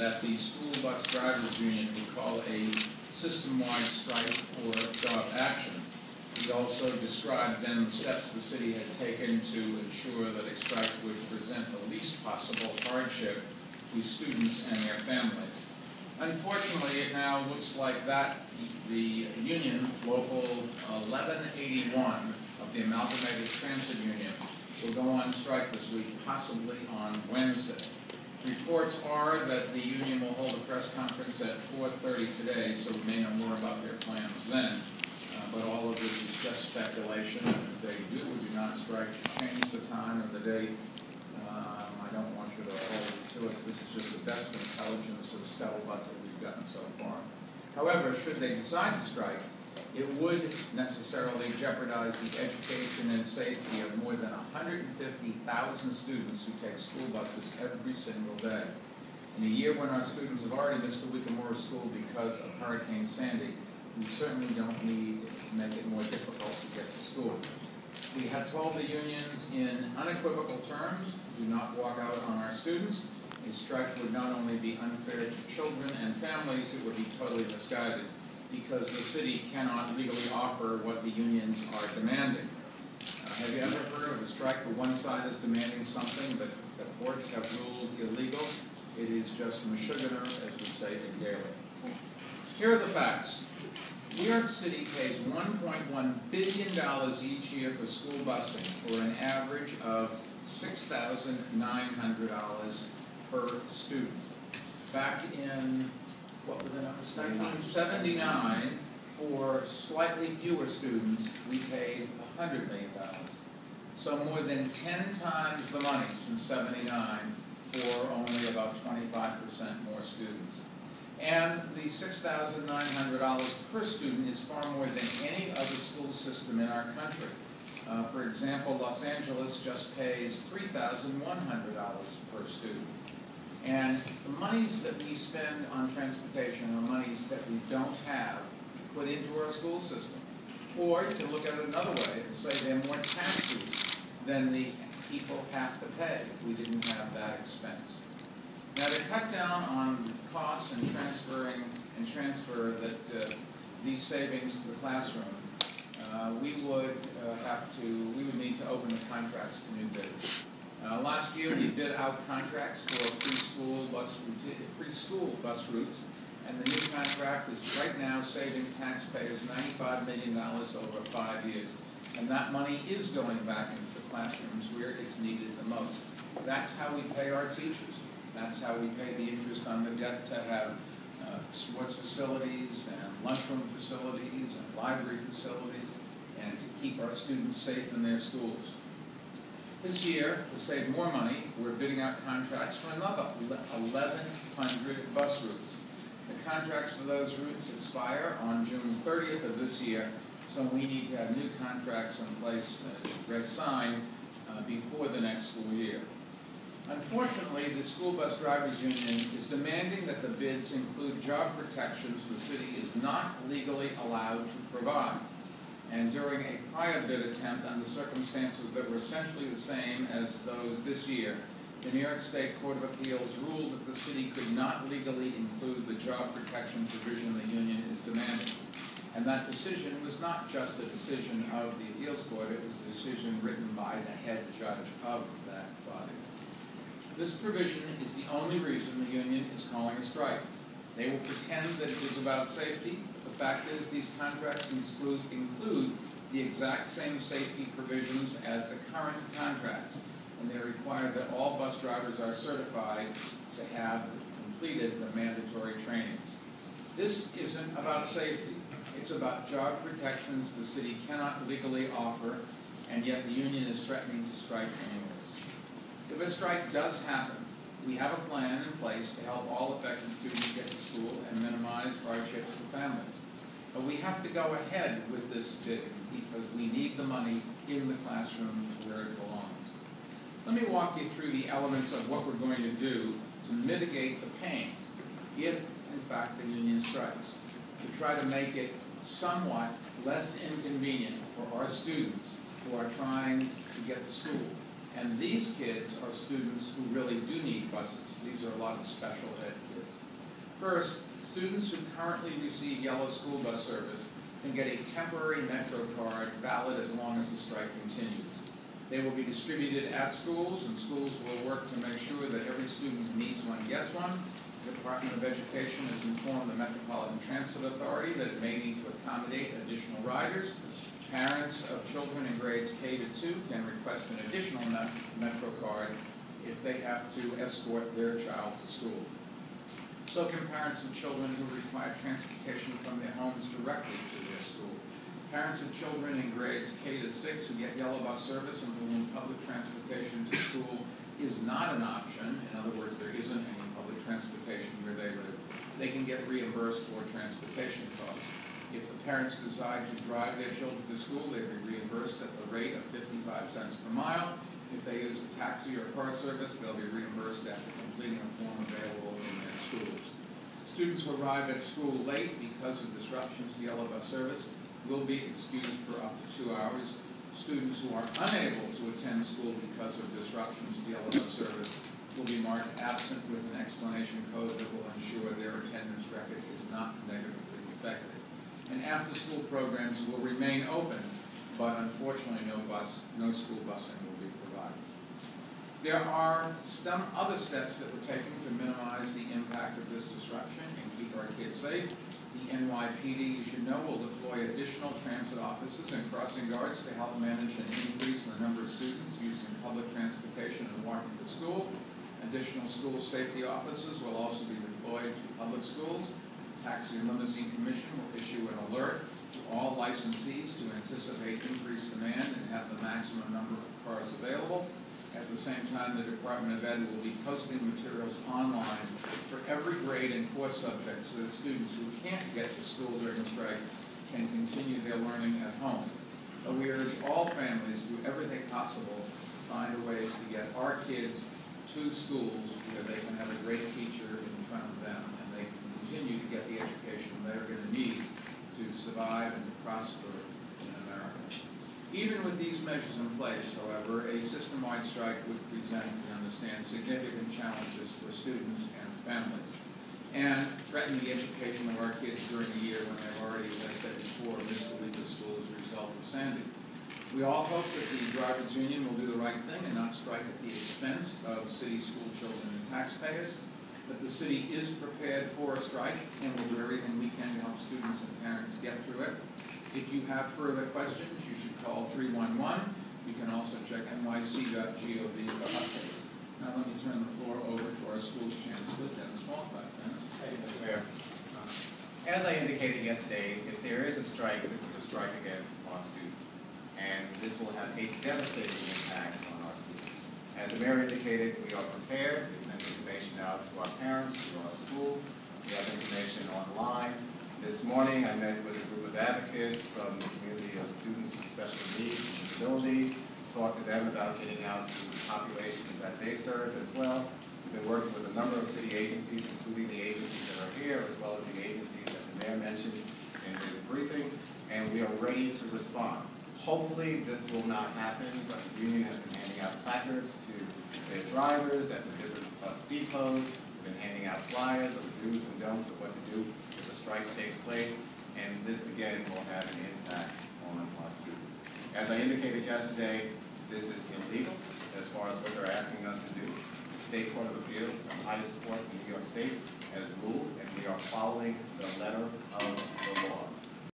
that the school bus drivers union would call a system-wide strike or job action. He also described then the steps the city had taken to ensure that a strike would present the least possible hardship to students and their families. Unfortunately, it now looks like that the union, Local 1181 of the Amalgamated Transit Union, will go on strike this week, possibly on Wednesday. Reports are that the union will hold a press conference at 4:30 today, so we may know more about their plans then. But all of this is just speculation, and if they do or do not strike, change the time or the date, I don't want you to hold it to us. This is just the best intelligence of scuttlebutt that we've gotten so far. However, should they decide to strike, it would necessarily jeopardize the education and safety of more than 150,000 students who take school buses every single day. In a year when our students have already missed a week or more of school because of Hurricane Sandy, we certainly don't need to make it more difficult to get to school. We have told the unions in unequivocal terms, do not walk out on our students. A strike would not only be unfair to children and families, it would be totally misguided, because the city cannot legally offer what the unions are demanding. Have you ever heard of a strike where one side is demanding something that the courts have ruled illegal? It is just meshuggah, as we say in Gaelic. Here are the facts. New York City pays $1.1 billion each year for school busing, for an average of $6,900 per student. Back in, what were the numbers? 1979, for slightly fewer students, we paid $100 million. So more than 10 times the money since '79 for only about 25% more students. And the $6,900 per student is far more than any other school system in our country. For example, Los Angeles just pays $3,100 per student. And the monies that we spend on transportation are monies that we don't have put into our school system. Or you can look at it another way and say they're more taxes than the people have to pay if we didn't have that expense. Now, to cut down on costs and transfer that these savings to the classroom, we would need to open the contracts to new bidders. Last year, we bid out contracts for preschool bus routes, and the new contract is right now saving taxpayers $95 million over 5 years, and that money is going back into the classrooms where it's needed the most. That's how we pay our teachers. That's how we pay the interest on the debt to have sports facilities and lunchroom facilities and library facilities, and to keep our students safe in their schools. This year, to save more money, we're bidding out contracts for another 1,100 bus routes. The contracts for those routes expire on June 30th of this year, so we need to have new contracts in place signed before the next school year. Unfortunately, the School Bus Drivers Union is demanding that the bids include job protections the city is not legally allowed to provide. And during a prior bid attempt under circumstances that were essentially the same as those this year, the New York State Court of Appeals ruled that the city could not legally include the job protection provision the union is demanding. And that decision was not just a decision of the appeals court, it was a decision written by the head judge of that body. This provision is the only reason the union is calling a strike. They will pretend that it is about safety, but the fact is these contracts include the exact same safety provisions as the current contracts, and they require that all bus drivers are certified to have completed the mandatory trainings. This isn't about safety. It's about job protections the city cannot legally offer, and yet the union is threatening to strike anyways. If a strike does happen, we have a plan in place to help all affected students get to school and minimize hardships for families. But we have to go ahead with this bid because we need the money in the classroom where it belongs. Let me walk you through the elements of what we're going to do to mitigate the pain if, in fact, the union strikes, to try to make it somewhat less inconvenient for our students who are trying to get to school And these kids are students who really do need buses. These are a lot of special ed kids. First, students who currently receive yellow school bus service can get a temporary Metro card valid as long as the strike continues. They will be distributed at schools, and schools will work to make sure that every student who needs one gets one. The Department of Education has informed the Metropolitan Transit Authority that it may need to accommodate additional riders. Parents of children in grades K to 2 can request an additional Metro card if they have to escort their child to school. So can parents of children who require transportation from their homes directly to their school. Parents of children in grades K to 6 who get yellow bus service and for whom public transportation to school is not an option, in other words, there isn't any public transportation where they live, they can get reimbursed for transportation costs. If the parents decide to drive their children to school, they'll be reimbursed at the rate of 55 cents per mile. If they use a taxi or car service, they'll be reimbursed after completing a form available in their schools. Students who arrive at school late because of disruptions to yellow bus service will be excused for up to 2 hours. Students who are unable to attend school because of disruptions to yellow bus service will be marked absent with an explanation code that will ensure their attendance record is not negatively affected. And after-school programs will remain open, but unfortunately no school busing will be provided. There are some other steps that we're taking to minimize the impact of this disruption and keep our kids safe. The NYPD, you should know, will deploy additional transit officers and crossing guards to help manage an increase in the number of students using public transportation and walking to school. Additional school safety officers will also be deployed to public schools. The Taxi and Limousine Commission will issue an alert to all licensees to anticipate increased demand and have the maximum number of cars available. At the same time, the Department of Ed will be posting materials online for every grade and course subject so that students who can't get to school during the strike can continue their learning at home. But we urge all families to do everything possible to find ways to get our kids to schools where they can have a great teacher in front of them and they can continue to get the education they're going to need to survive and to prosper in America. Even with these measures in place, however, a system-wide strike would present, we understand, significant challenges for students and families, and threaten the education of our kids during the year when they've already, as I said before, missed a week of school as a result of Sandy. We all hope that the drivers' union will do the right thing and not strike at the expense of city school children and taxpayers, but the city is prepared for a strike and will do everything we can to help students and parents get through it. If you have further questions, you should call 311. You can also check nyc.gov for updates. Now let me turn the floor over to our school's chancellor, Dennis Walcott. Thank you, Mr. Mayor. As I indicated yesterday, if there is a strike, this is a strike against our students. And this will have a devastating impact on our students. As the mayor indicated, we are prepared. We send information out to our parents, to our schools. We have information online. This morning, I met with a group of advocates from the community of students with special needs and disabilities, talked to them about getting out to the populations that they serve as well. We've been working with a number of city agencies, including the agencies that are here, as well as the agencies that the mayor mentioned in his briefing, and we are ready to respond. Hopefully, this will not happen, but the union has been handing out placards to their drivers at the different bus depots. We've been handing out flyers of the do's and don'ts of what to do if the strike takes place, and this again will have an impact on our students. As I indicated yesterday, this is illegal as far as what they're asking us to do. The State Court of Appeals, the highest court in New York State, has ruled, and we are following the letter of